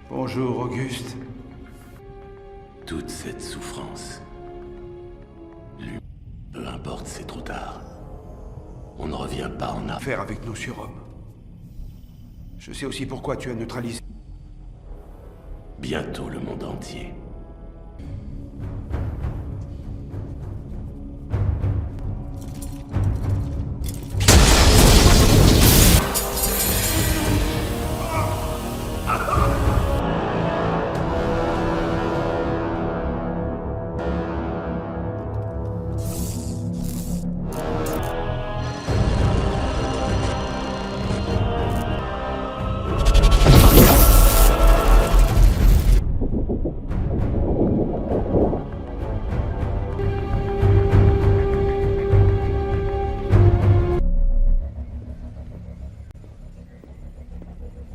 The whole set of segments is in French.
Bonjour, Auguste. Toute cette souffrance. Lui, peu importe, c'est trop tard. On ne revient pas en arrière. Faire avec nos surhommes. Je sais aussi pourquoi tu as neutralisé. Bientôt le monde entier.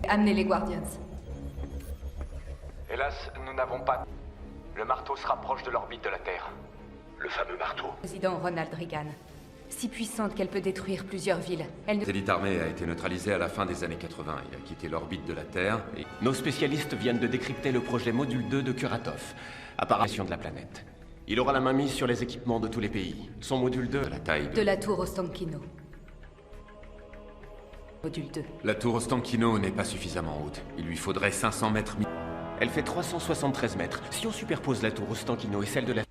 Amenez les Guardians. Hélas, nous n'avons pas... Le marteau se rapproche de l'orbite de la Terre. Le fameux marteau. Président Ronald Reagan. Si puissante qu'elle peut détruire plusieurs villes. Elle ne... L'élite armée a été neutralisée à la fin des années 80. Il a quitté l'orbite de la Terre et... Nos spécialistes viennent de décrypter le projet Module 2 de Kuratov. Apparition de la planète. Il aura la main mise sur les équipements de tous les pays. Son Module 2... de la taille De la tour Ostankino. Module 2. La tour Ostankino n'est pas suffisamment haute. Il lui faudrait 500 mètres... Elle fait 373 mètres. Si on superpose la tour Ostankino et celle de la...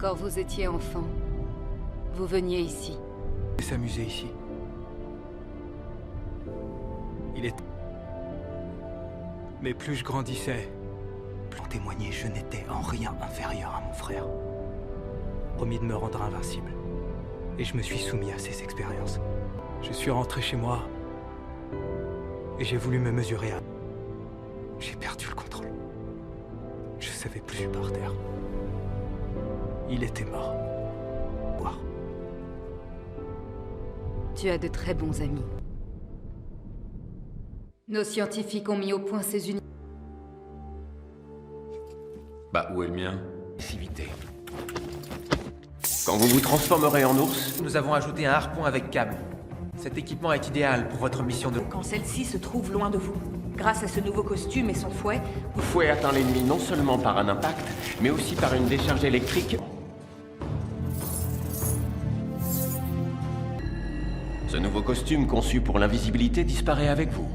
Quand vous étiez enfant, vous veniez ici. S'amuser ici. Il est... Mais plus je grandissais, plus en témoigner, je n'étais en rien inférieur à mon frère. Promis de me rendre invincible. Et je me suis soumis à ces expériences. Je suis rentré chez moi. Et j'ai voulu me mesurer à... J'ai perdu le contrôle. Je savais plus par terre. Il était mort. Voir. Tu as de très bons amis. Nos scientifiques ont mis au point ces unités. Bah, où est le mien? Agressivité. Quand vous vous transformerez en ours, Nous avons ajouté un harpon avec câble. Cet équipement est idéal pour votre mission de... Quand celle-ci se trouve loin de vous. Grâce à ce nouveau costume et son fouet, le fouet atteint l'ennemi non seulement par un impact, mais aussi par une décharge électrique. Ce nouveau costume conçu pour l'invisibilité disparaît avec vous.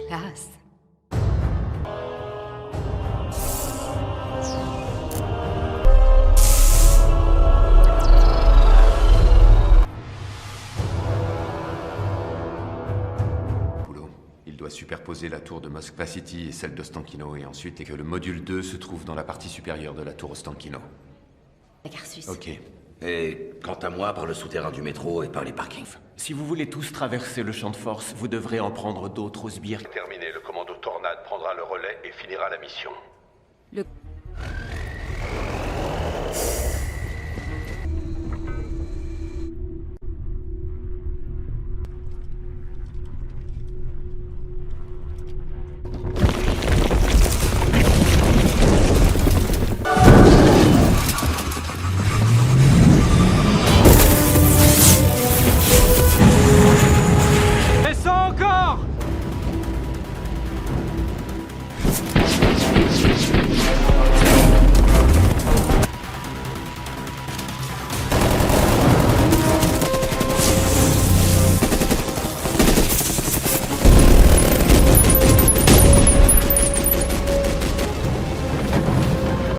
Classe. Boulot. Il doit superposer la tour de Moskva City et celle d'Ostankino et ensuite et que le module 2 se trouve dans la partie supérieure de la tour Ostankino. Garsus. Ok. Et quant à moi, par le souterrain du métro et par les parkings. Si vous voulez tous traverser le champ de force, vous devrez en prendre d'autres aux sbires. Terminé, le commando Tornade prendra le relais et finira la mission.